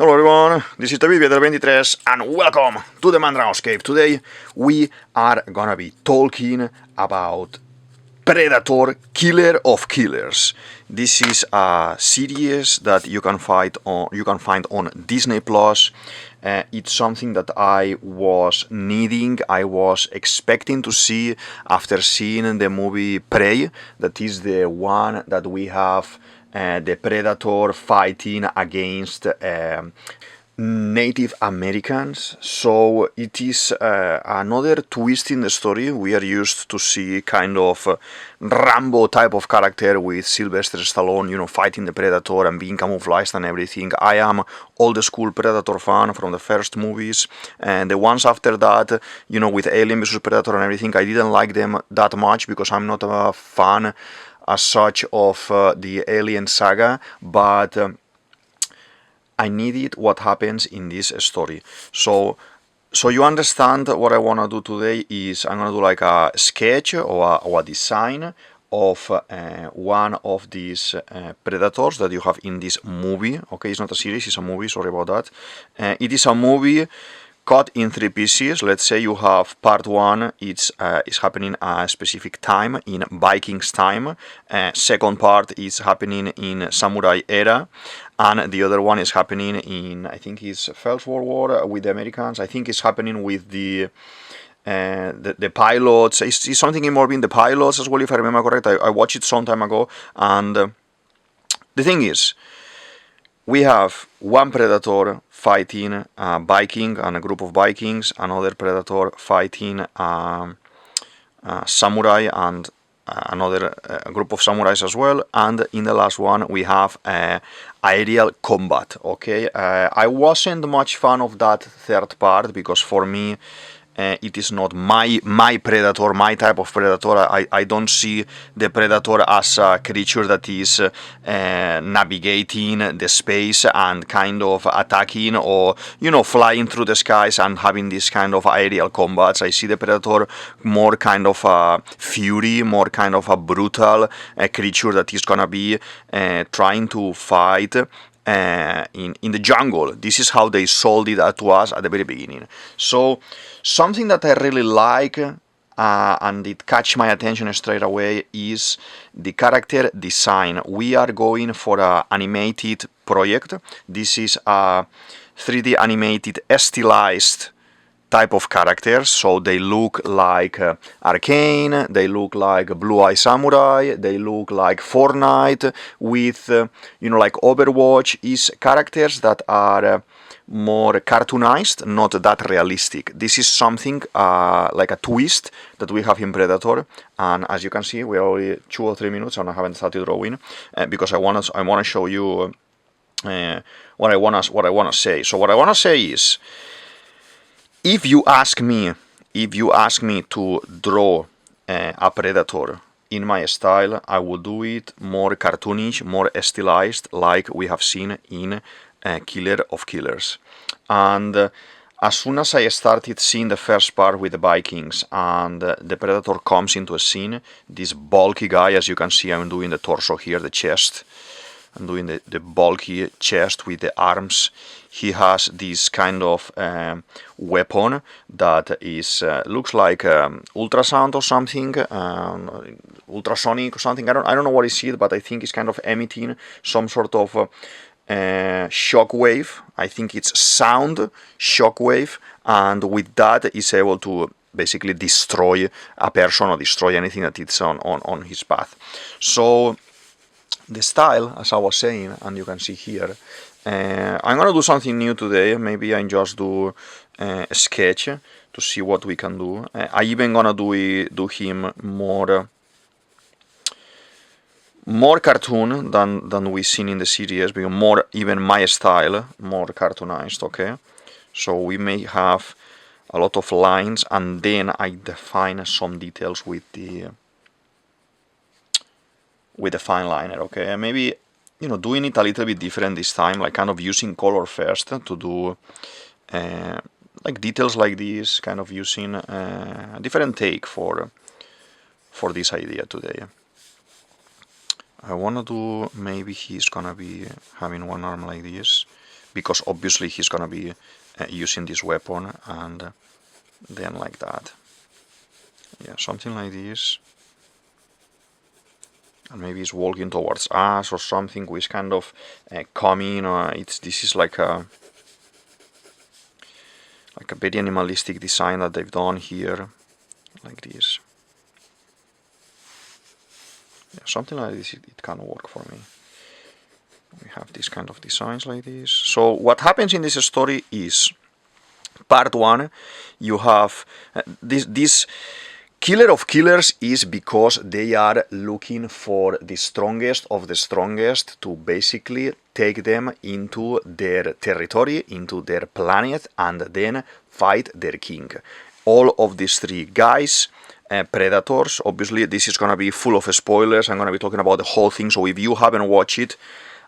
Hello everyone, this is DavidViadel23 and welcome to the Mandrago's Cave. Today we are gonna be talking about Predator, Killer of Killers. This is a series that you can find on Disney Plus. It's something that I was needing, I was expecting to see after seeing the movie Prey. That is the one that we have the Predator fighting against Native Americans. So it is another twist in the story. We are used to see kind of Rambo type of character with Sylvester Stallone, fighting the Predator and being camouflaged and everything. I am old school Predator fan from the first movies, and the ones after that, with Alien vs Predator and everything, I didn't like them that much because I'm not a fan as such of the Alien saga, but I needed what happens in this story. So you understand what I want to do today is I'm going to do like a sketch or a design of one of these Predators that you have in this movie. Okay, it's not a series, it's a movie, sorry about that. It is a movie cut in 3 pieces. Let's say you have part 1, it's happening at a specific time in Vikings time. Second part is happening in Samurai era, and the other one is happening in, I think it's First World War with the Americans. I think it's happening with the pilots. It's something involving the pilots as well, if I remember correct. I watched it some time ago, and the thing is, we have one Predator fighting a Viking and a group of Vikings, another Predator fighting a samurai and another group of samurais as well, and in the last one we have aerial combat. Okay, I wasn't much fan of that third part because for me it is not my Predator, my type of Predator. I don't see the Predator as a creature that is navigating the space and kind of attacking or, flying through the skies and having this kind of aerial combats. I see the Predator more kind of a fury, more kind of a brutal creature that is gonna be trying to fight in the jungle. This is how they sold it to us at the very beginning. So something that I really like and it catch my attention straight away is the character design. We are going for an animated project. This is a 3D animated stylized type of characters, so they look like Arcane, they look like Blue Eye Samurai, they look like Fortnite with, like Overwatch, is characters that are more cartoonized, not that realistic. This is something like a twist that we have in Predator, and as you can see, we are already 2 or 3 minutes and I haven't started drawing because I want to show you what I want to say. So what I want to say is, if you ask me to draw a Predator in my style, I will do it more cartoonish, more stylized, like we have seen in Killer of Killers. And as soon as I started seeing the first part with the Vikings and the Predator comes into a scene, this bulky guy, as you can see, I'm doing the torso here, the chest. I'm doing the bulky chest with the arms. He has this kind of weapon that is looks like ultrasound or something, ultrasonic or something. I don't know what is it, but I think it's kind of emitting some sort of shock wave. I think it's sound shock wave, and with that is able to basically destroy a person or destroy anything that is on his path. So the style, as I was saying, and you can see here, I'm gonna do something new today. Maybe I just do a sketch to see what we can do. I even gonna do him more cartoon than we've seen in the series, because more even my style, more cartoonized. Okay, so we may have a lot of lines, and then I define some details with the fine liner. Okay, and maybe doing it a little bit different this time, like kind of using color first to do like details like this, kind of using a different take for this idea today. I wanna do, maybe he's gonna be having one arm like this, because obviously he's gonna be using this weapon, and then like that. Yeah, something like this. And maybe he's walking towards us or something, which kind of coming. This is like a very animalistic design that they've done here, like this. Yeah, something like this, it can work for me. We have these kind of designs like this. So what happens in this story is, part one, you have this Killer of Killers is because they are looking for the strongest of the strongest to basically take them into their territory, into their planet, and then fight their king. All of these three guys, predators, obviously this is going to be full of spoilers. I'm going to be talking about the whole thing, so if you haven't watched it,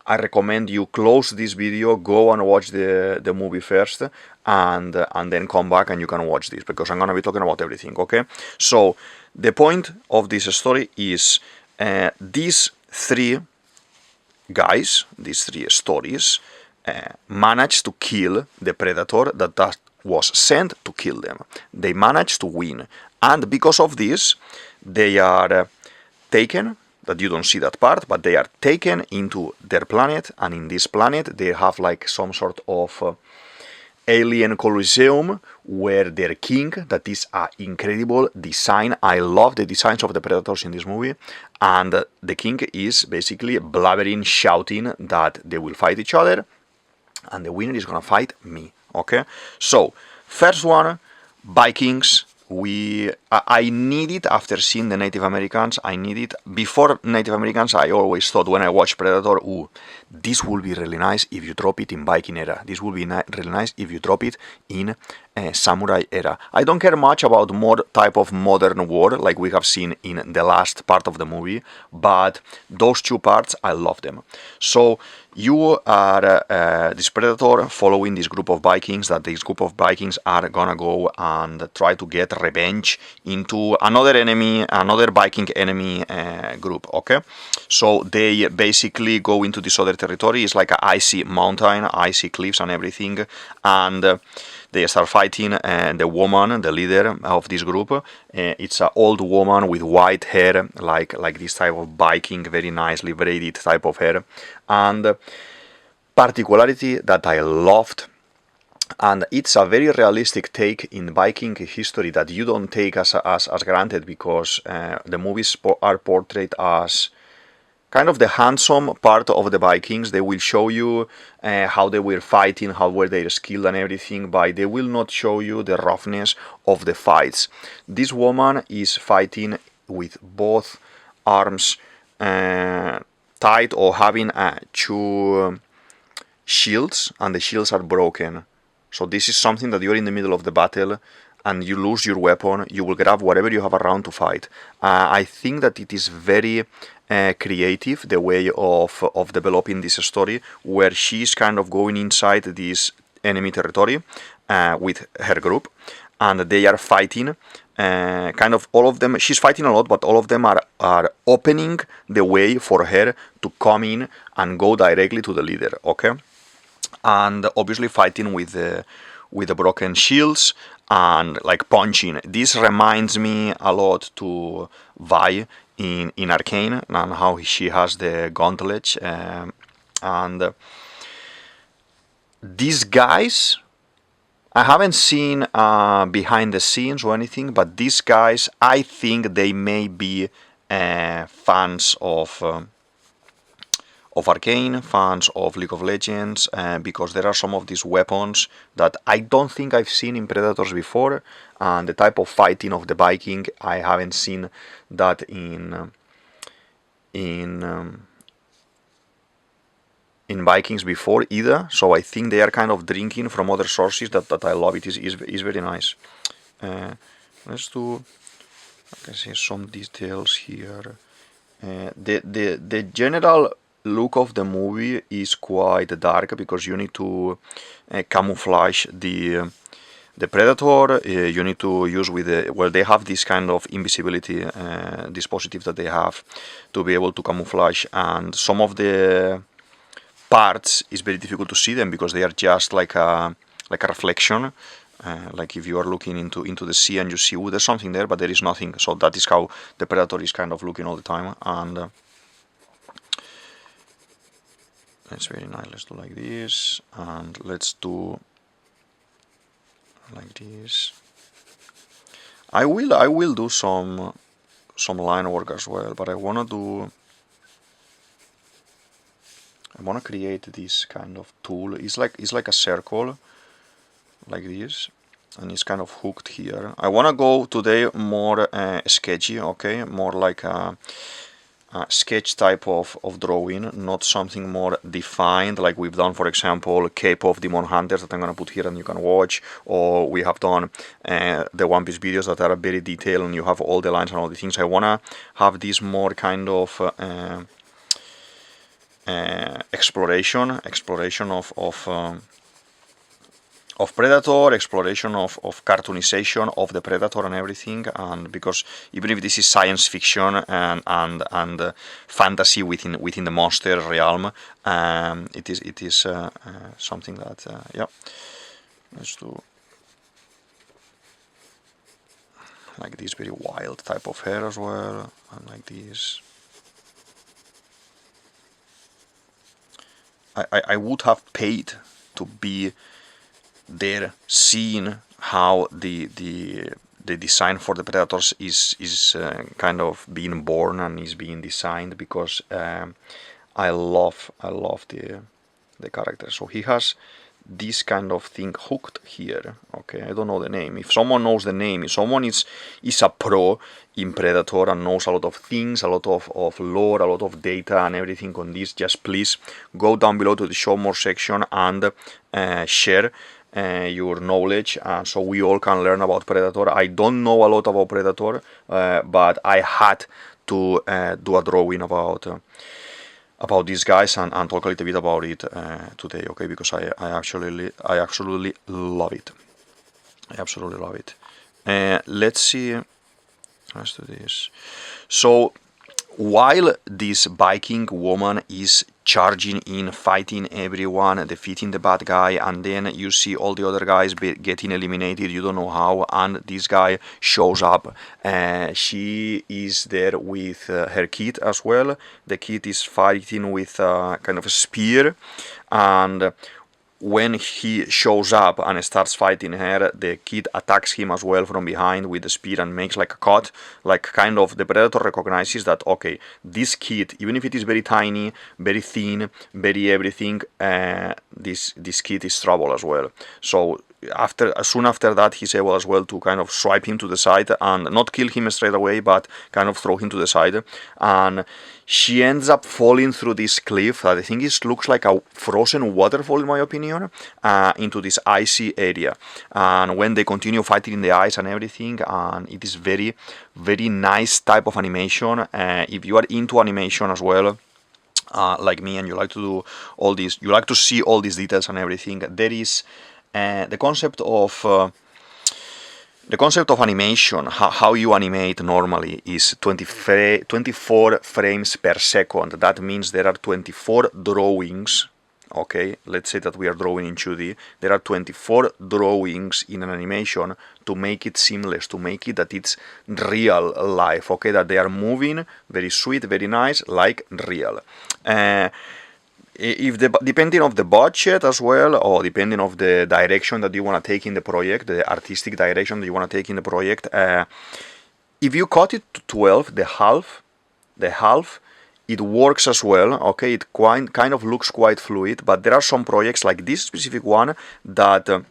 I recommend you close this video, go and watch the movie first, and then come back and you can watch this, because I'm going to be talking about everything, okay? So, the point of this story is these three guys, these three stories, managed to kill the predator that was sent to kill them. They managed to win, and because of this, they are taken. That you don't see that part, but they are taken into their planet, and in this planet they have like some sort of alien coliseum where their king, that is an incredible design. I love the designs of the predators in this movie, and the king is basically blabbering, shouting that they will fight each other, and the winner is gonna fight me. Okay, so first one, Vikings. I need it after seeing the Native Americans. I need it. Before Native Americans, I always thought when I watched Predator, ooh, this will be really nice if you drop it in Viking era. This will be really nice if you drop it in Samurai era. I don't care much about more type of modern war like we have seen in the last part of the movie, but those two parts, I love them. So you are this Predator following this group of Vikings, that this group of Vikings are gonna go and try to get revenge into another enemy, another Viking enemy group, okay? So they basically go into this other territory. It's like an icy mountain, icy cliffs and everything, and they start fighting, and the woman, the leader of this group, it's an old woman with white hair, like this type of Viking, very nicely braided type of hair. And particularity that I loved, and it's a very realistic take in Viking history that you don't take as granted, because the movies are portrayed as kind of the handsome part of the Vikings. They will show you how they were fighting, how were their skill and everything, but they will not show you the roughness of the fights. This woman is fighting with both arms tied, or having two shields, and the shields are broken. So this is something that you're in the middle of the battle and you lose your weapon, you will grab whatever you have around to fight. I think that it is very creative, the way of developing this story, where she's kind of going inside this enemy territory with her group, and they are fighting. Kind of all of them, she's fighting a lot, but all of them are opening the way for her to come in and go directly to the leader, okay? And obviously fighting with the broken shields and like punching. This reminds me a lot to Vi in Arcane, and how she has the gauntlets. And these guys, I haven't seen behind the scenes or anything, but these guys, I think they may be fans of Arcane, fans of League of Legends, because there are some of these weapons that I don't think I've seen in Predators before, and the type of fighting of the Viking, I haven't seen that in Vikings before either. So I think they are kind of drinking from other sources that I love. It is very nice. Let's do, I can see some details here. The general look of the movie is quite dark, because you need to camouflage the predator. You need to use with they have this kind of invisibility dispositive that they have to be able to camouflage, and some of the parts, it's very difficult to see them because they are just like a reflection. Like if you are looking into the sea and you see, oh, there's something there, but there is nothing. So that is how the Predator is kind of looking all the time. And it's very nice. Let's do like this, and let's do like this. I will do some line work as well, but I wanna create this kind of tool. It's like a circle, like this, and it's kind of hooked here. I wanna go today more sketchy, okay, more like a sketch type of drawing, not something more defined like we've done, for example, Cape of Demon Hunters that I'm gonna put here and you can watch, or we have done the One Piece videos that are very detailed and you have all the lines and all the things. I wanna have this more kind of exploration of Predator, exploration of cartoonization of the Predator and everything. And because even if this is science fiction and fantasy within the monster realm, it is something that yeah. Let's do like this very wild type of hair as well, and like this. I would have paid to be there, seeing how the design for the Predators is kind of being born and is being designed, because I love the character. So he has this kind of thing hooked here. Okay, I don't know the name. If someone knows the name, if someone is a pro in Predator and knows a lot of things, a lot of lore, a lot of data and everything on this, just please go down below to the show more section and share your knowledge, so we all can learn about Predator. I don't know a lot about Predator, but I had to do a drawing about these guys and talk a little bit about it today, okay? Because I absolutely love it. I absolutely love it. Let's see. Let's do this. So while this Viking woman is charging in, fighting everyone, defeating the bad guy, and then you see all the other guys getting eliminated, you don't know how, and this guy shows up. She is there with her kid as well. The kid is fighting with kind of a spear, and when he shows up and starts fighting her, the kid attacks him as well from behind with the spear and makes like a cut. Like kind of the Predator recognizes that, okay, this kid, even if it is very tiny, very thin, very everything, this kid is trouble as well. So soon after that, he's able as well to kind of swipe him to the side and not kill him straight away, but kind of throw him to the side. And she ends up falling through this cliff that I think looks like a frozen waterfall in my opinion, into this icy area. And when they continue fighting in the ice and everything, and it is very, very nice type of animation. If you are into animation as well, like me, and you like to do all this, you like to see all these details and everything, there is the concept of animation, how you animate normally, is 24 frames per second. That means there are 24 drawings. Okay, let's say that we are drawing in 2D. There are 24 drawings in an animation to make it seamless, to make it that it's real life. Okay, that they are moving very sweet, very nice, like real. Depending on the budget as well, or depending on the direction that you want to take in the project, the artistic direction that you want to take in the project, if you cut it to 12, the half, it works as well. Okay, it kind of looks quite fluid, but there are some projects like this specific one that the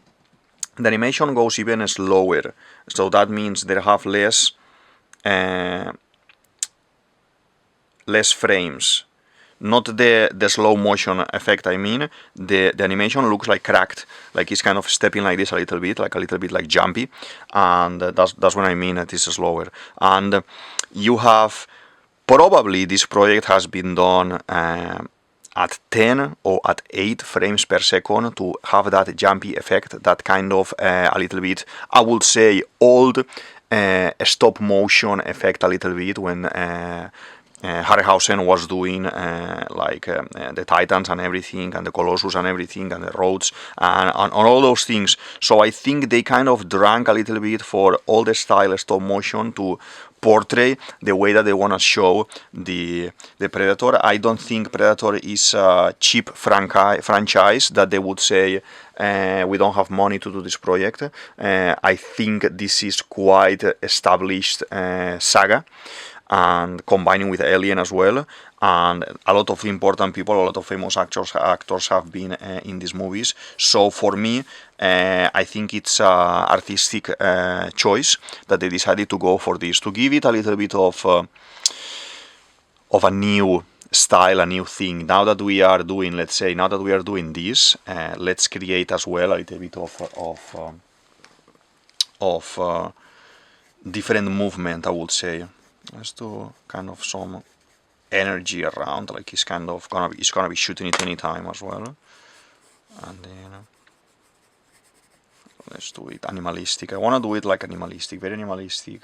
animation goes even slower. So that means they have less frames. Not the slow motion effect, I mean. The animation looks like cracked, like it's kind of stepping like this a little bit like jumpy, and that's what I mean, it is slower. And you have, probably this project has been done at 10 or at 8 frames per second to have that jumpy effect, that kind of a little bit, I would say, old stop motion effect a little bit, when Harryhausen was doing the Titans and everything, and the Colossus and everything, and the Rhodes, and all those things. So I think they kind of drank a little bit for all the style stop motion to portray the way that they want to show the Predator. I don't think Predator is a cheap franchise that they would say we don't have money to do this project. I think this is quite established saga, and combining with Alien as well, and a lot of important people, a lot of famous actors have been in these movies. So for me, I think it's an artistic choice that they decided to go for this, to give it a little bit of a new style, a new thing. Now that we are doing, let's say, now that we are doing this, let's create as well a little bit of different movement, I would say. Let's do kind of some energy around, like he's kind of gonna be shooting it anytime as well. And then let's do it animalistic. I want to do it like animalistic, very animalistic.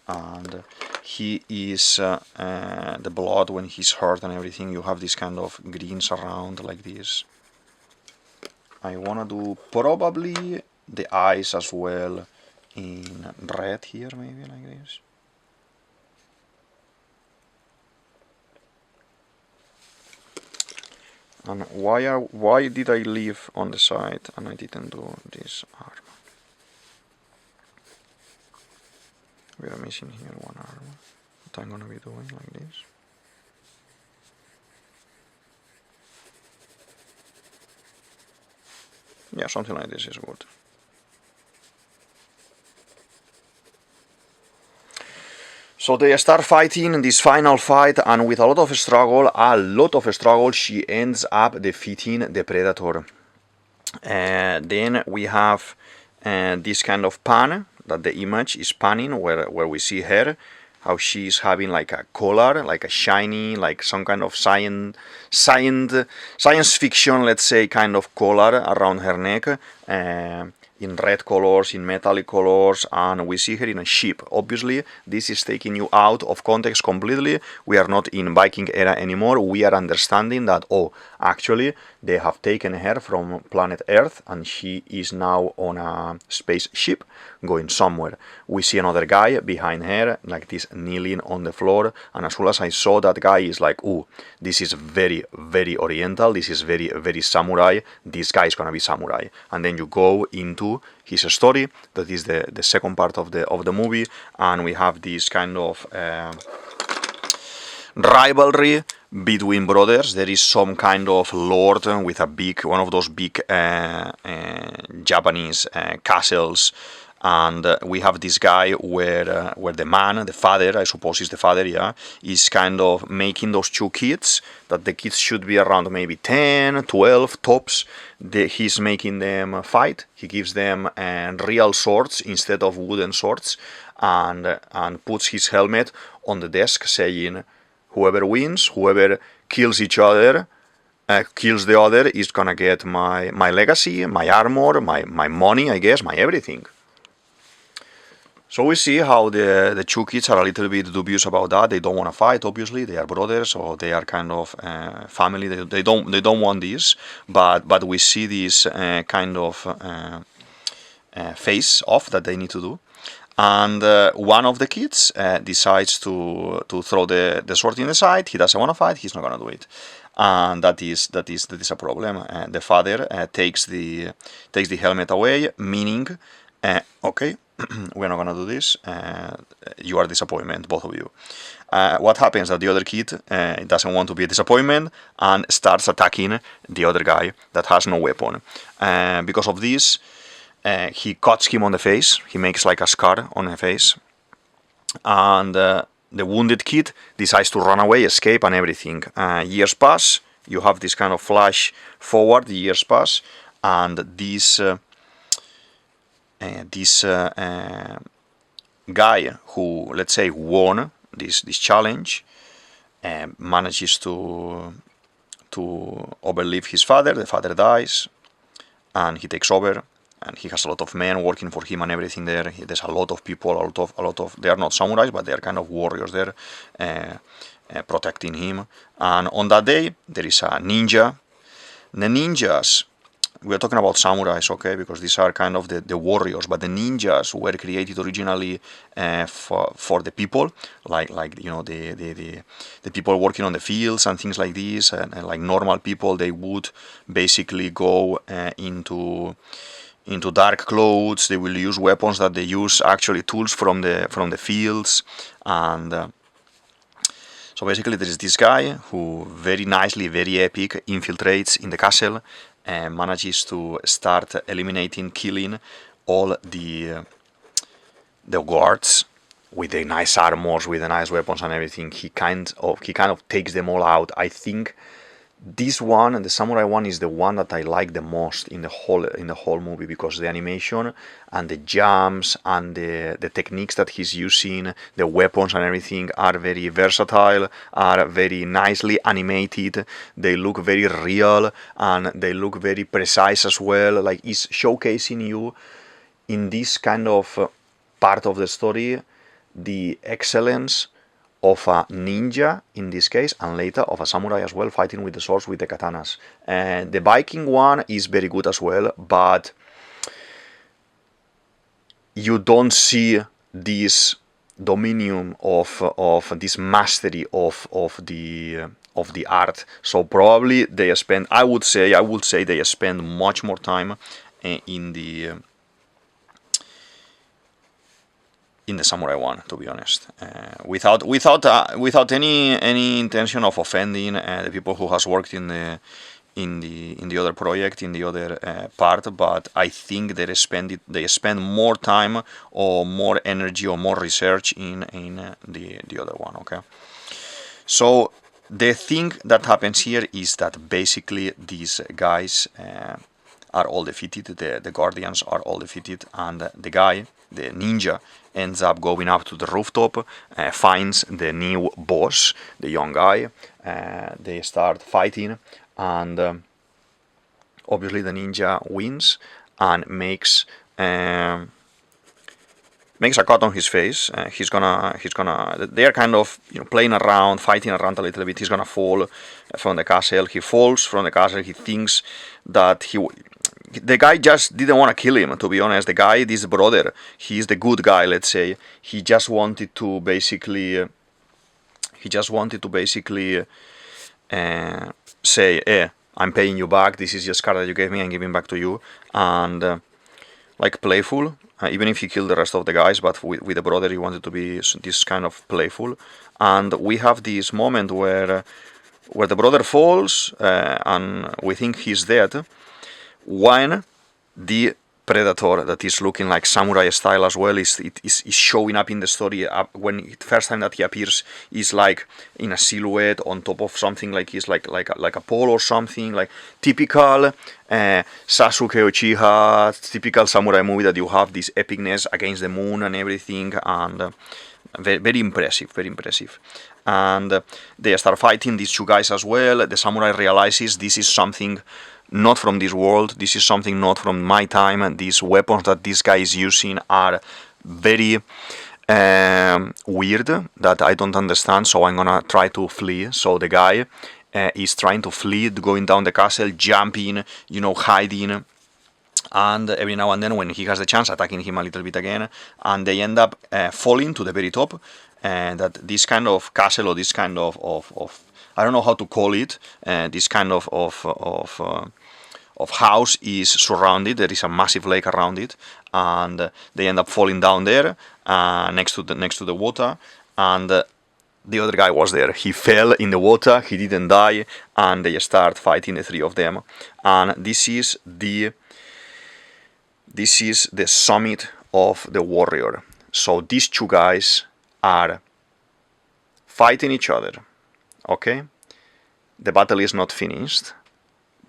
And he is the blood when he's hurt and everything, you have this kind of greens around like this. I want to do probably the eyes as well in red here, maybe like this. And why did I leave on the side and I didn't do this arm? We are missing here one arm. What I'm gonna be doing like this. Yeah, something like this is good. So they start fighting in this final fight, and with a lot of struggle, she ends up defeating the Predator. Then we have this kind of pan, that the image is panning, where we see her, how she's having like a collar, like a shiny, like some kind of science fiction, let's say, kind of collar around her neck. In red colors, in metallic colors, and we see her in a ship. Obviously, this is taking you out of context completely. We are not in Viking era anymore. We are understanding that, oh, actually, they have taken her from planet Earth, and she is now on a spaceship going somewhere. We see another guy behind her, like this, kneeling on the floor, and as soon as I saw that guy, is like, ooh, this is very, very oriental, this is very, very samurai, this guy is gonna be samurai. And then you go into his story, that is the second part of the movie, and we have this kind of rivalry between brothers. There is some kind of lord with a big, one of those big Japanese castles, and we have this guy where the man, the father, I suppose is the father, yeah, is kind of making those two kids, that the kids should be around maybe 10, 12 tops. He's making them fight. He gives them real swords instead of wooden swords, and puts his helmet on the desk saying, whoever wins, whoever kills each other, kills the other, is gonna get my legacy, my armor, my money, I guess, my everything. So we see how the two kids are a little bit dubious about that. They don't want to fight, obviously. They are brothers, or they are kind of family. They don't want this, but we see this kind of face off that they need to do. And one of the kids decides to throw the sword in the side. He doesn't want to fight. He's not gonna do it, and that is a problem. The father takes the helmet away, meaning, okay, we're not gonna do this. You are a disappointment, both of you. What happens that the other kid doesn't want to be a disappointment and starts attacking the other guy that has no weapon. Because of this, he cuts him on the face. He makes like a scar on the face, and the wounded kid decides to run away, escape, and everything. Years pass. You have this kind of flash forward. The years pass, and this guy who, let's say, won this challenge manages to overlive his father. The father dies, and he takes over, and he has a lot of men working for him and everything there. There's a lot of people, a lot of they are not samurais, but they are kind of warriors there, protecting him. And on that day, there is a ninja. The ninjas, we're talking about samurais, okay, because these are kind of the warriors, but the ninjas were created originally for the people, like you know, the people working on the fields and things like this, and like normal people, they would basically go into dark clothes. They will use weapons that they use, actually tools from the fields. And so basically there is this guy who very nicely, very epic, infiltrates in the castle and manages to start eliminating, killing all the guards with the nice armors, with the nice weapons and everything. He kind of takes them all out. I think this one, the samurai one, is the one that I like the most in the whole movie, because the animation and the jumps and the techniques that he's using, the weapons and everything, are very versatile, are very nicely animated. They look very real and they look very precise as well. Like, it's showcasing you in this kind of part of the story the excellence of a ninja in this case, and later of a samurai as well, fighting with the swords, with the katanas. And the Viking one is very good as well, but you don't see this dominion of this mastery of the art. So probably they spend, I would say they spend much more time in the samurai one, to be honest, without any intention of offending the people who has worked in the other project, in the other part, but I think they spend more time or more energy or more research in the other one. Okay, so the thing that happens here is that basically these guys are all defeated, the guardians are all defeated, and the guy, the ninja, ends up going up to the rooftop, finds the new boss, the young guy. They start fighting, and obviously the ninja wins and makes a cut on his face. He's gonna. They are kind of, you know, playing around, fighting around a little bit. He's gonna fall from the castle. He falls from the castle. He thinks that the guy just didn't want to kill him, to be honest. The guy, this brother, he's the good guy, let's say. He just wanted to basically say, I'm paying you back. This is just card that you gave me. I'm giving back to you. And like playful, even if he killed the rest of the guys, but with the brother, he wanted to be this kind of playful. And we have this moment where the brother falls, and we think he's dead, when the predator, that is looking like samurai style as well, is showing up in the story. When first time that he appears, is like in a silhouette on top of something, like he's like a pole or something, like typical Sasuke Uchiha, typical samurai movie, that you have this epicness against the moon and everything, and very, very impressive, very impressive. And they start fighting, these two guys as well. The samurai realizes this is something not from this world, this is something not from my time, and these weapons that this guy is using are very weird, that I don't understand, so I'm gonna try to flee. So the guy is trying to flee, going down the castle, jumping, you know, hiding, and every now and then, when he has the chance, attacking him a little bit again, and they end up falling to the very top. And that this kind of castle, or this kind of I don't know how to call it, this kind of house is surrounded. There is a massive lake around it, and they end up falling down there next to the water. And the other guy was there. He fell in the water. He didn't die, and they start fighting, the three of them. And this is the summit of the warrior. So these two guys are fighting each other. Okay, the battle is not finished,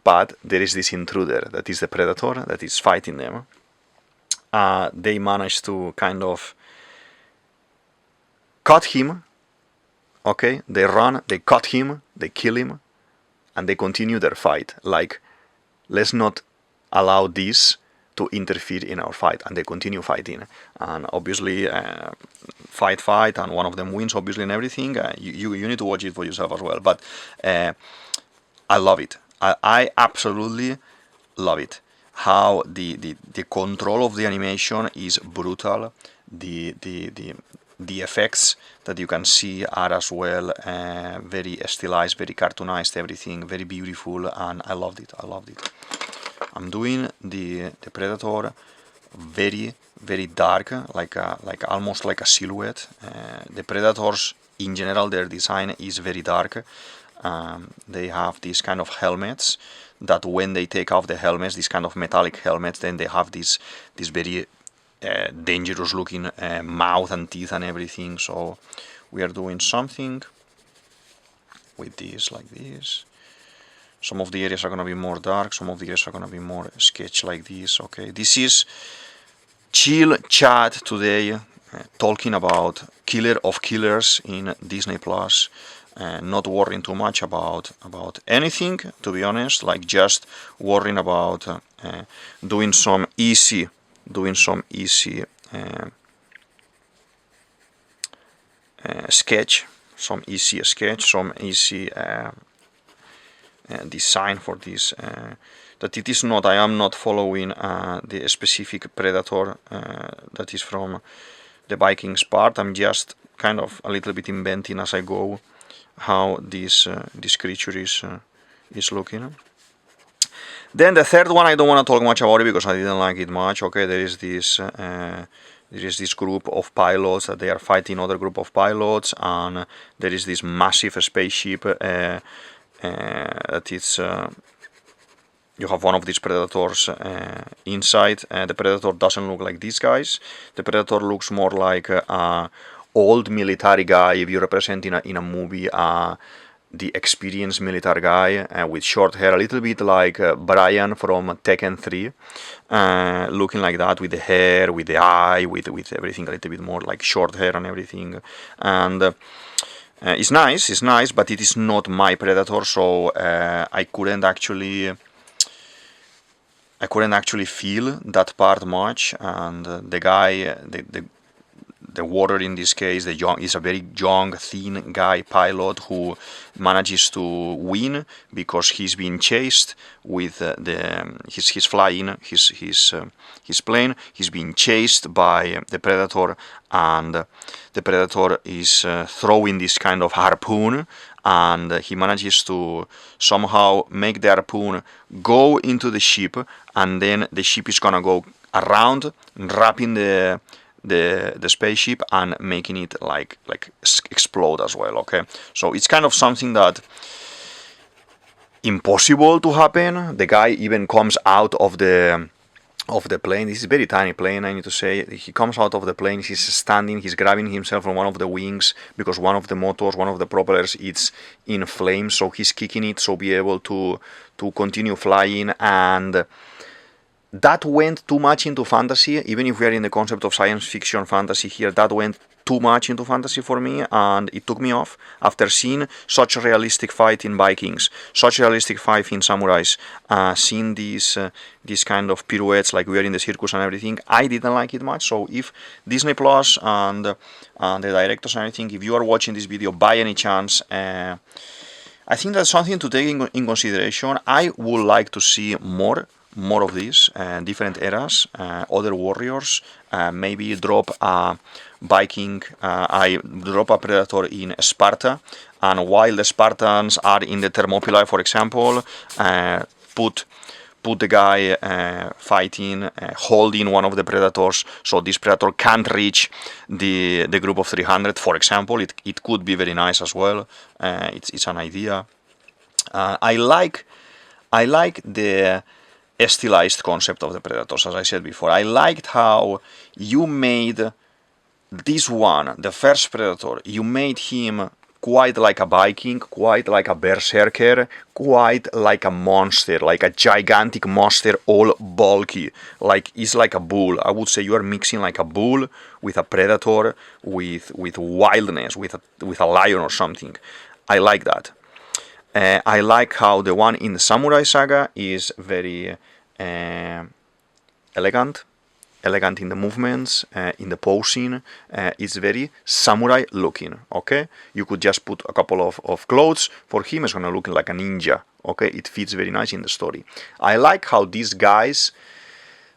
but there is this intruder, that is the predator, that is fighting them. They manage to kind of cut him. Okay, they run, they cut him, they kill him, and they continue their fight. Like, let's not allow this to interfere in our fight, and they continue fighting. And obviously, fight, and one of them wins, obviously, and everything. You need to watch it for yourself as well. But I love it. I absolutely love it. How the control of the animation is brutal. The effects that you can see are as well very stylized, very cartoonized, everything very beautiful, and I loved it. I'm doing the Predator very dark, like almost like a silhouette. The Predators in general, their design is very dark. They have these kind of helmets that when they take off the helmets, these kind of metallic helmets, then they have this very dangerous looking mouth and teeth and everything. So we are doing something with this, like this. Some of the areas are going to be more dark, some of the areas are going to be more sketch like this. Okay, this is chill chat today, talking about Killer of Killers in Disney Plus. Not worrying too much about anything, to be honest, like just worrying about doing some easy sketch, some easy design for this. That it is not, I am not following the specific Predator that is from the Viking Spartan. I'm just kind of a little bit inventing as I go how this creature is looking. Then the third one, I don't want to talk much about it because I didn't like it much. Okay, there is this group of pilots that they are fighting other group of pilots, and there is this massive spaceship that is. You have one of these Predators inside. The Predator doesn't look like these guys. The Predator looks more like a old military guy. If you represent in a movie the experienced military guy with short hair, a little bit like Brian from Tekken 3, looking like that, with the hair, with the eye, with everything a little bit more like short hair and everything. And it's nice, but it is not my Predator, so I couldn't actually feel that part much. And the guy, the warrior in this case, is a very young, thin guy pilot who manages to win because he's being chased with he's flying his plane. He's being chased by the Predator, and the Predator is throwing this kind of harpoon, and he manages to somehow make the harpoon go into the ship, and then the ship is gonna go around, wrapping the spaceship and making it like explode as well. Okay, so it's kind of something that impossible to happen. The guy even comes out of the plane. This is a very tiny plane, I need to say. He comes out of the plane, he's standing, he's grabbing himself from one of the wings because one of the motors, one of the propellers, it's in flames, so he's kicking it so be able to continue flying. And that went too much into fantasy. Even if we are in the concept of science fiction fantasy here, that went too much into fantasy for me, and it took me off. After seeing such a realistic fight in Vikings, such a realistic fight in Samurais, seeing these kind of pirouettes like we are in the circus and everything, I didn't like it much. So if Disney Plus and the directors and everything, if you are watching this video by any chance, I think that's something to take in consideration. I would like to see more of these different eras, other warriors, maybe drop a Viking, I drop a Predator in Sparta, and while the Spartans are in the Thermopylae, for example, put the guy fighting, holding one of the Predators, so this Predator can't reach the group of 300, for example. It could be very nice as well. It's an idea. I like the stylized concept of the Predators, as I said before. I liked how you made this one, the first Predator, you made him quite like a Viking, quite like a berserker, quite like a monster, like a gigantic monster, all bulky, like he's like a bull. I would say you are mixing like a bull with a Predator, with wildness, with a lion or something. I like that. I like how the one in the Samurai Saga is very elegant in the movements, in the posing. It's very samurai looking, okay? You could just put a couple of clothes. For him, it's gonna look like a ninja, okay? It fits very nice in the story. I like how these guys,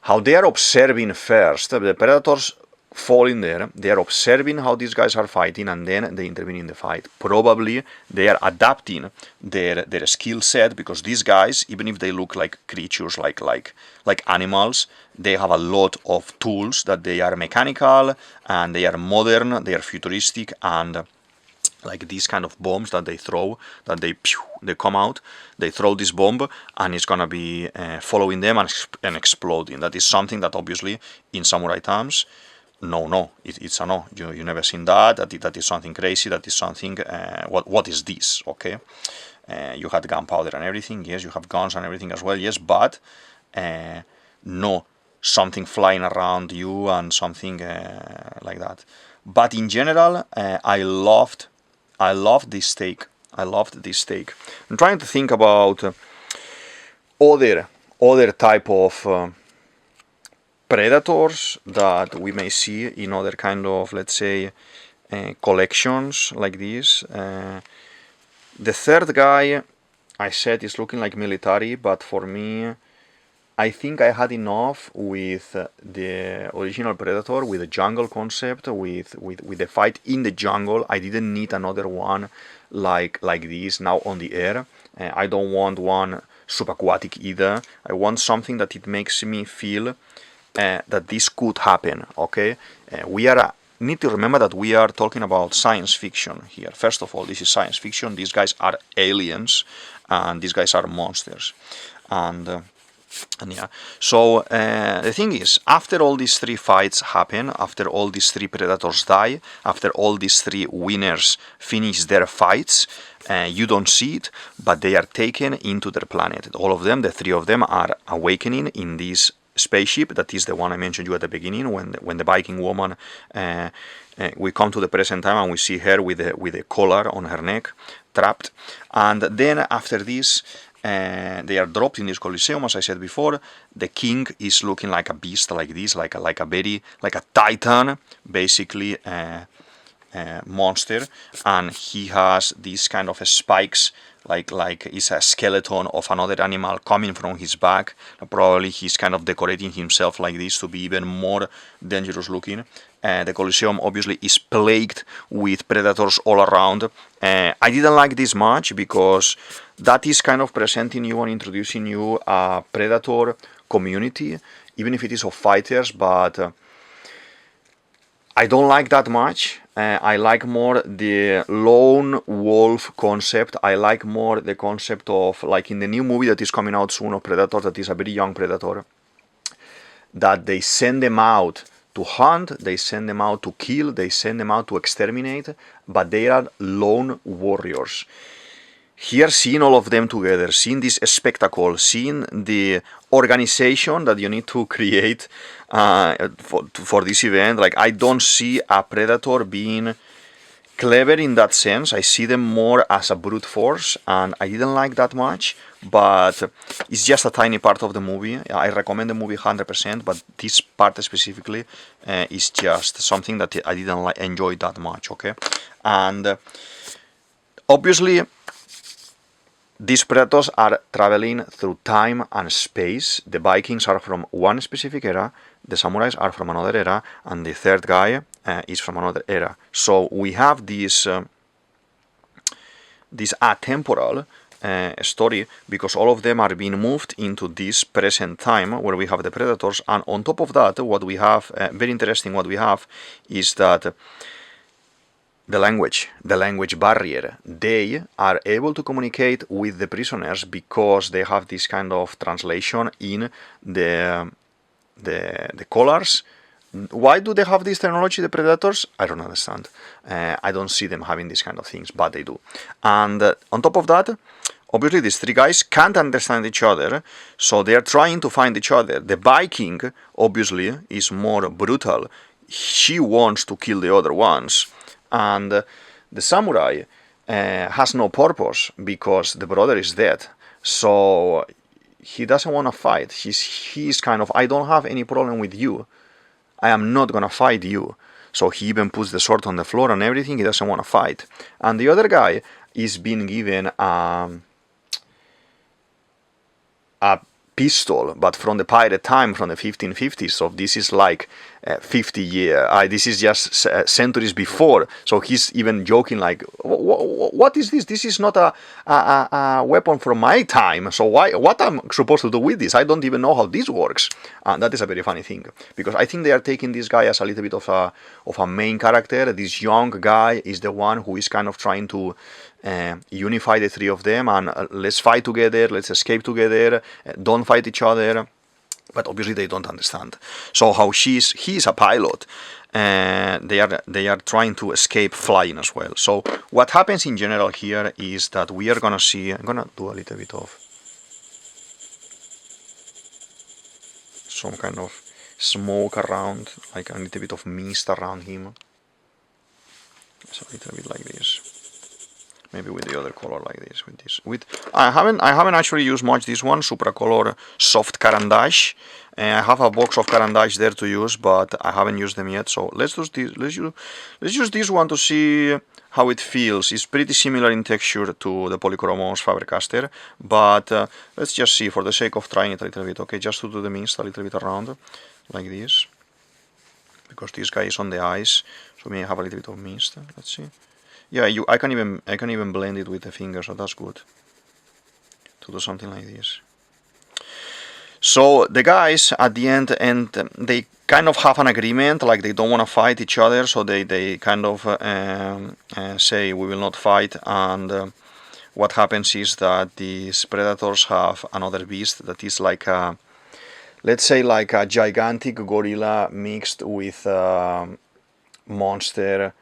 how they are observing first. The predators fall in there, they are observing how these guys are fighting, and then they intervene in the fight. Probably they are adapting their skill set, because these guys, even if they look like creatures, like animals, they have a lot of tools that they are mechanical, and they are modern, they are futuristic, and like these kind of bombs that they throw, that they come out, they throw this bomb, and it's gonna be following them and exploding. That is something that obviously in samurai times, it's a no. You never seen that. That is something crazy. That is something. What is this? Okay, you had gunpowder and everything. Yes, you have guns and everything as well. Yes, but no, something flying around you and something like that. But in general, I loved this take. I loved this take. I'm trying to think about other type of predators that we may see in other kind of, let's say, collections like this. The third guy I said is looking like military, but for me, I think I had enough with the original Predator, with the jungle concept, with the fight in the jungle. I didn't need another one like this now on the air. I don't want one subaquatic either. I want something that it makes me feel that this could happen, okay? We need to remember that we are talking about science fiction here. First of all, this is science fiction. These guys are aliens, and these guys are monsters. And yeah, so the thing is, after all these three fights happen, after all these three predators die, after all these three winners finish their fights, you don't see it, but they are taken into their planet. All of them, the three of them, are awakening in this spaceship. That is the one I mentioned you at the beginning, when the Viking woman, we come to the present time and we see her with a collar on her neck, trapped. And then after this, they are dropped in this Colosseum, as I said before. The king is looking like a beast, like this, like a titan, basically, monster, and he has these kind of spikes, like it's a skeleton of another animal coming from his back. Probably he's kind of decorating himself like this to be even more dangerous looking. The Colosseum obviously is plagued with predators all around. I didn't like this much, because that is kind of presenting you and introducing you a predator community, even if it is of fighters, but I don't like that much. I like more the lone wolf concept. I like more the concept of, like in the new movie that is coming out soon of Predator, that is a very young predator, that they send them out to hunt, they send them out to kill, they send them out to exterminate, but they are lone warriors. Here, seeing all of them together, seeing this spectacle, seeing the organization that you need to create for this event, like, I don't see a predator being clever in that sense. I see them more as a brute force, and I didn't like that much, but it's just a tiny part of the movie. I recommend the movie 100%, but this part specifically is just something that I didn't enjoy that much, okay? And obviously, these predators are traveling through time and space. The Vikings are from one specific era, the samurais are from another era, and the third guy is from another era. So we have this atemporal story, because all of them are being moved into this present time where we have the predators. And on top of that, what we have, very interesting, what we have is that the language barrier. They are able to communicate with the prisoners because they have this kind of translation in the collars. Why do they have this technology, the predators? I don't understand. I don't see them having these kind of things, but they do. And on top of that, obviously these three guys can't understand each other, so they are trying to find each other. The Viking, obviously, is more brutal. She wants to kill the other ones. And the samurai has no purpose because the brother is dead. So he doesn't want to fight. He's kind of, I don't have any problem with you. I am not gonna fight you. So he even puts the sword on the floor and everything. He doesn't want to fight. And the other guy is being given a pistol, but from the pirate time, from the 1550s. So this is like 50 years. This is just centuries before. So he's even joking like, "What is this? This is not a weapon from my time. So what I'm supposed to do with this? I don't even know how this works." And that is a very funny thing, because I think they are taking this guy as a little bit of a main character. This young guy is the one who is kind of trying to unify the three of them, and let's fight together, let's escape together, don't fight each other. But obviously they don't understand. So how he is a pilot, they are trying to escape flying as well. So what happens in general here is that we are gonna see, I'm gonna do a little bit of some kind of smoke around, like a little bit of mist around him. It's a little bit like this. Maybe with the other color like this. I haven't actually used much this one, Supra Color Soft Carandash. I have a box of Carandash there to use, but I haven't used them yet. So let's use this. Let's use this one to see how it feels. It's pretty similar in texture to the Polychromos Faber-Castell, but let's just see for the sake of trying it a little bit. Okay, just to do the mist a little bit around, like this, because this guy is on the ice, so we may have a little bit of mist. Let's see. Yeah, I can even blend it with the finger, so that's good to do something like this. So the guys at the end, and they kind of have an agreement, like they don't want to fight each other, so they kind of say we will not fight. And what happens is that these predators have another beast that is like a, let's say like a gigantic gorilla mixed with monster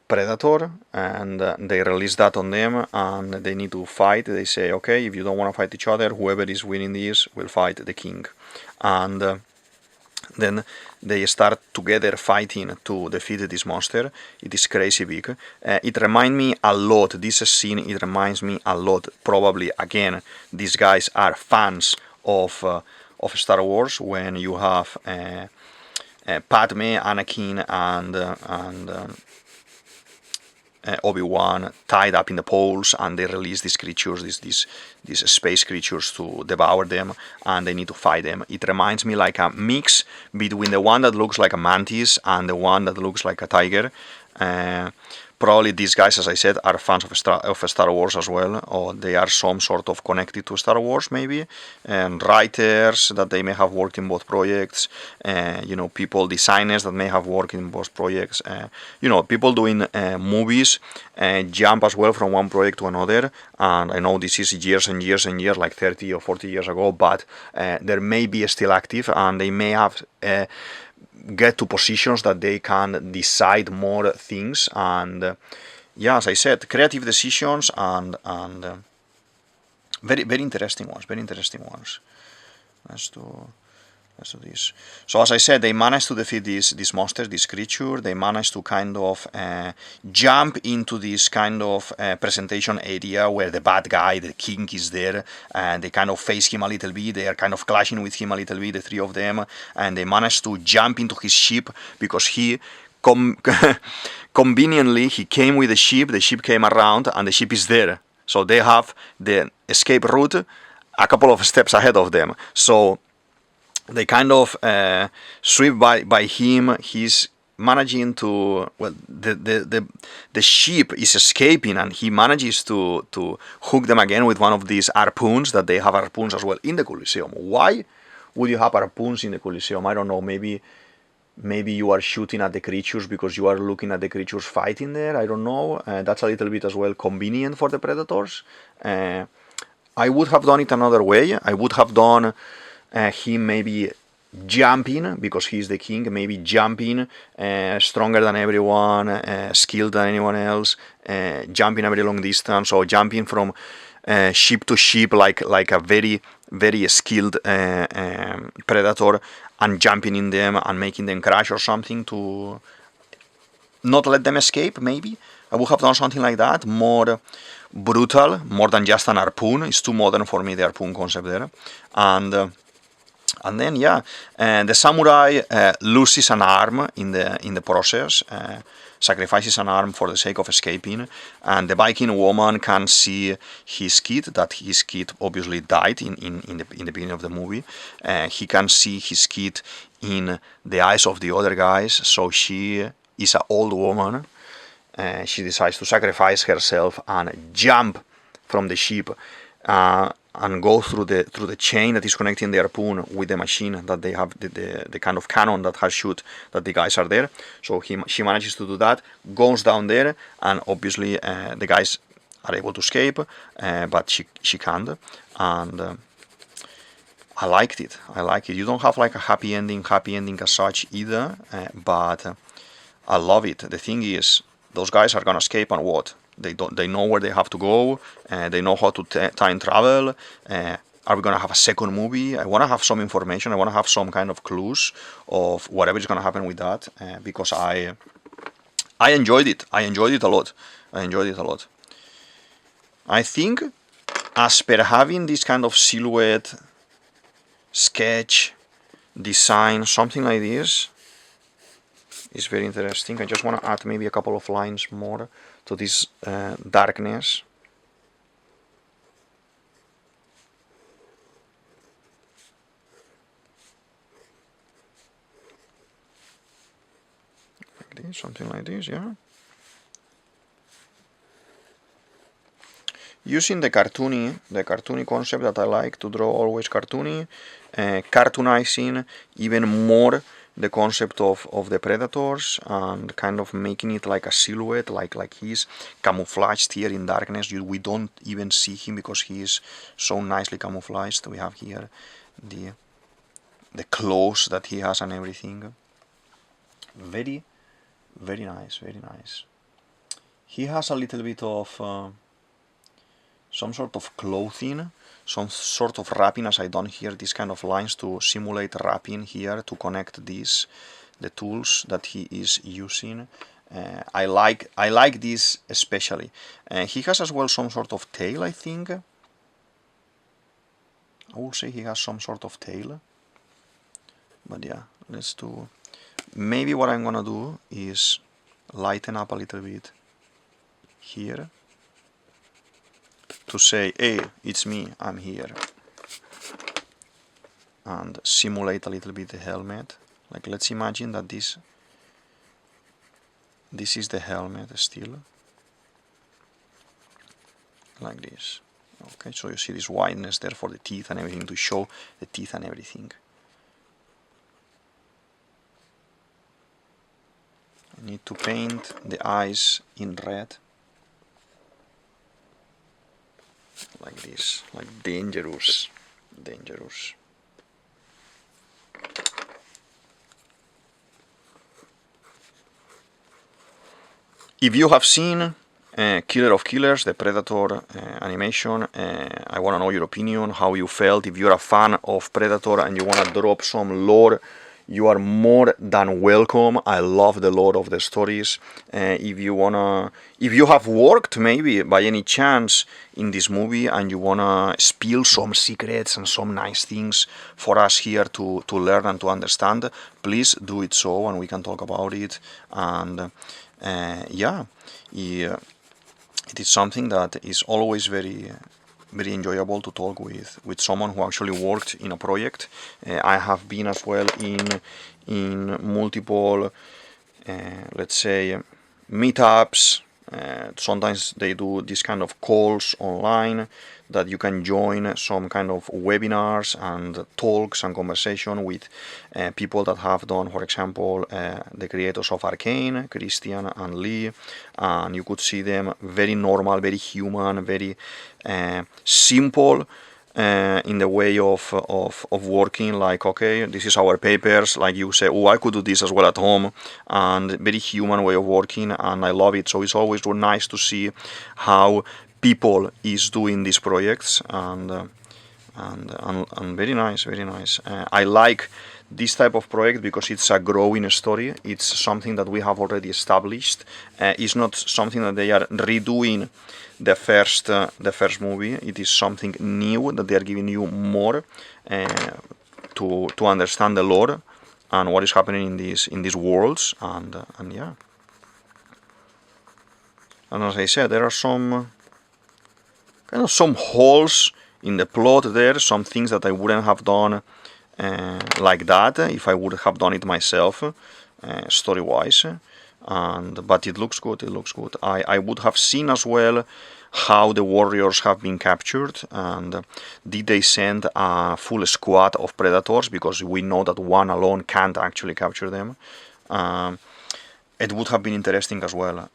predator, and they release that on them, and they need to fight. They say, okay, if you don't want to fight each other, whoever is winning this will fight the king. And then they start together fighting to defeat this monster. It is crazy big. It reminds me a lot, this scene, it reminds me a lot, probably again, these guys are fans of Star Wars, when you have Padme, Anakin, and Obi-Wan tied up in the poles, and they release these creatures, these space creatures, to devour them, and they need to fight them. It reminds me like a mix between the one that looks like a mantis and the one that looks like a tiger. Probably these guys, as I said, are fans of Star Wars as well, or they are some sort of connected to Star Wars maybe, and writers that they may have worked in both projects, people, designers that may have worked in both projects, people doing movies, jump as well from one project to another. And I know this is years and years and years, like 30 or 40 years ago, but they may be still active, and they may have get to positions that they can decide more things. And yeah, as I said, creative decisions, and very interesting ones. Let's do this. So as I said, they managed to defeat this monster, this creature. They managed to kind of jump into this kind of presentation area where the bad guy, the king, is there, and they kind of face him a little bit. They are kind of clashing with him a little bit, the three of them, and they managed to jump into his ship, because he conveniently he came with the ship came around, and the ship is there. So they have the escape route a couple of steps ahead of them. So they kind of sweep by him. He's managing to, well, the ship is escaping, and he manages to hook them again with one of these harpoons, that they have harpoons as well in the Colosseum. Why would you have harpoons in the Colosseum? I don't know, maybe you are shooting at the creatures because you are looking at the creatures fighting there. I don't know. That's a little bit as well convenient for the predators. I would have done it another way. I would have done him maybe jumping, because he's the king, maybe jumping, stronger than everyone, skilled than anyone else, jumping a very long distance, or jumping from ship to ship like a very skilled predator, and jumping in them and making them crash or something to not let them escape. Maybe I would have done something like that, more brutal, more than just an harpoon. It's too modern for me, the harpoon concept there. And then the samurai loses an arm in the process, sacrifices an arm for the sake of escaping, and the Viking woman can see his kid. That his kid obviously died in the beginning of the movie. He can see his kid in the eyes of the other guys. So she is an old woman. She decides to sacrifice herself and jump from the ship. And go through the chain that is connecting the harpoon with the machine that they have, the kind of cannon that has shoot that the guys are there. So she manages to do that, goes down there, and obviously the guys are able to escape, but she can't. And I liked it. You don't have like a happy ending as such either, but I love it. The thing is, those guys are gonna escape, and what? They know where they have to go, they know how to time travel. Are we gonna have a second movie? I wanna have some information. I wanna have some kind of clues of whatever is gonna happen with that, because I enjoyed it. I enjoyed it a lot. I think, as per having this kind of silhouette, sketch, design, something like this, is very interesting. I just wanna add maybe a couple of lines more to this darkness. Like this, something like this, yeah. Using the cartoony concept that I like to draw, always cartoony, cartoonizing even more the concept of the predators, and kind of making it like a silhouette, like he's camouflaged here in darkness. We don't even see him because he is so nicely camouflaged. We have here the clothes that he has and everything. Very nice, very nice. He has a little bit of some sort of clothing, some sort of wrapping, as I done here, these kind of lines to simulate wrapping here to connect these, the tools that he is using. I like this especially. He has as well some sort of tail, I think. I will say he has some sort of tail. But yeah, let's do... Maybe what I'm gonna do is lighten up a little bit here, to say, hey, it's me, I'm here. And simulate a little bit the helmet. Like, let's imagine that this is the helmet still. Like this. Okay, so you see this whiteness there for the teeth and everything, to show the teeth and everything. I need to paint the eyes in red. Like this, like dangerous. If you have seen Killer of Killers, the Predator animation, I want to know your opinion, how you felt. If you're a fan of Predator and you want to drop some lore, you are more than welcome. I love the lore of the stories. If you have worked maybe by any chance in this movie and you wanna spill some secrets and some nice things for us here to learn and to understand, please do it so, and we can talk about it. And it is something that is always very enjoyable to talk with someone who actually worked in a project. I have been as well in multiple, let's say, meetups. Sometimes they do this kind of calls online that you can join, some kind of webinars and talks and conversation with people that have done, for example, the creators of Arcane, Christian and Lee, and you could see them very normal, very human, very simple in the way of working, like, okay, this is our papers, like you say, oh, I could do this as well at home, and very human way of working, and I love it. So it's always nice to see how people is doing these projects, and and very nice, very nice. I like this type of project because it's a growing story. It's something that we have already established. It's not something that they are redoing the first movie. It is something new that they are giving you more to understand the lore and what is happening in these worlds, and yeah. And as I said, there are some holes in the plot there, some things that I wouldn't have done like that if I would have done it myself, story-wise. But it looks good. It looks good. I would have seen as well how the warriors have been captured, and did they send a full squad of predators, because we know that one alone can't actually capture them. It would have been interesting as well.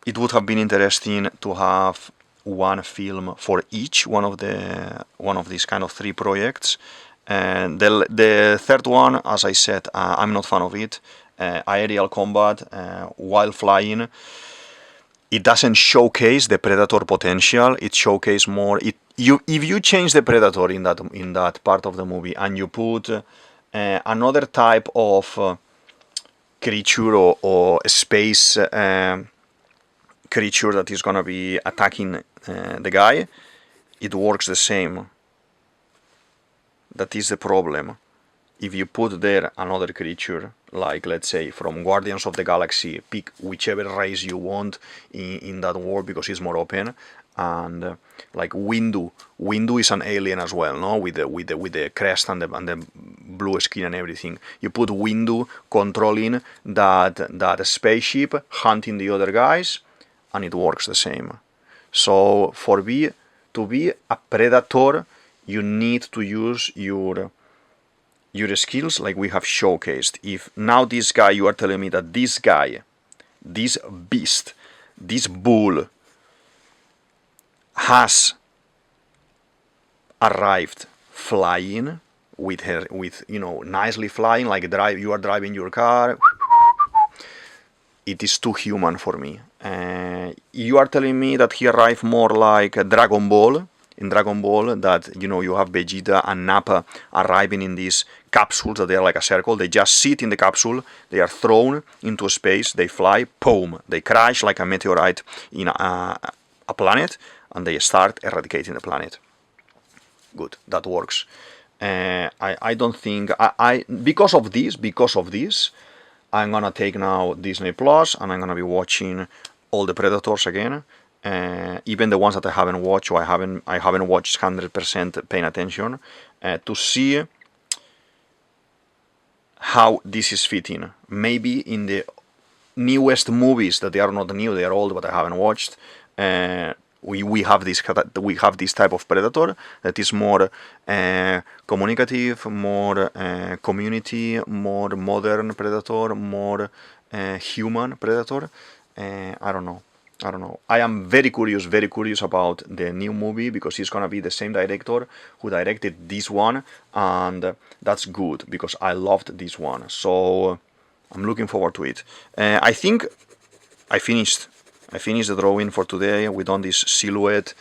It would have been interesting to have one film for each one of these kind of 3 projects. And the third one, as I said, I'm not fan of it. Aerial combat while flying, it doesn't showcase the predator potential. It showcases more. If you change the predator in that part of the movie and you put another type of creature or space creature that is gonna be attacking the guy, it works the same. That is the problem. If you put there another creature, like let's say from Guardians of the Galaxy, pick whichever race you want in that world because it's more open, and like Windu is an alien as well, no? With the crest and the blue skin and everything. You put Windu controlling that spaceship, hunting the other guys, and it works the same. So to be a predator, you need to use your skills like we have showcased. If now this guy, you are telling me that this guy, this beast, this bull has arrived flying with nicely flying, like you are driving your car, it is too human for me. You are telling me that he arrived more like Dragon Ball. In Dragon Ball, that you have Vegeta and Nappa arriving in these capsules that they are like a circle. They just sit in the capsule, they are thrown into space, they fly, boom, they crash like a meteorite in a planet, and they start eradicating the planet. Good, that works. I don't think because of this, I'm gonna take now Disney Plus and I'm gonna be watching all the Predators again. Even the ones that I haven't watched, or I haven't watched 100% paying attention, to see how this is fitting. Maybe in the newest movies, that they are not new, they are old, but I haven't watched, we have this type of predator that is more communicative, more community, more modern predator, more human predator. I don't know. I am very curious about the new movie, because it's gonna be the same director who directed this one, and that's good because I loved this one. So I'm looking forward to it. I think I finished the drawing for today. We done this silhouette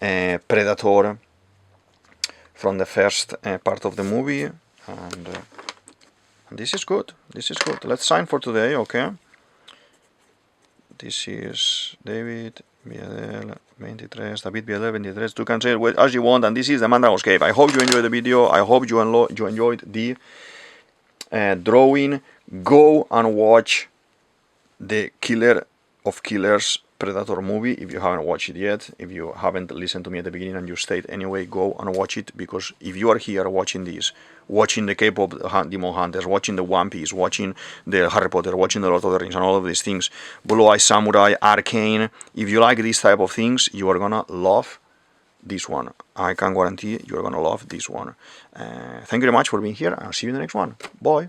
predator from the first part of the movie, and this is good. Let's sign for today, okay? This is DavidViadel23, DavidViadel23. You can say it as you want, and this is the Mandrago's Cave. I hope you enjoyed the video. I hope you enjoyed the drawing. Go and watch the Killer of Killers Predator movie if you haven't watched it yet. If you haven't listened to me at the beginning and you stayed anyway, go and watch it, because if you are here watching this, watching the K-pop Demon Hunters, watching the One Piece, watching the Harry Potter, watching the Lord of the Rings and all of these things, Blue Eye Samurai, Arcane, if you like these type of things, you are gonna love this one. I can guarantee you are gonna love this one. Thank you very much for being here, and I'll see you in the next one. Bye.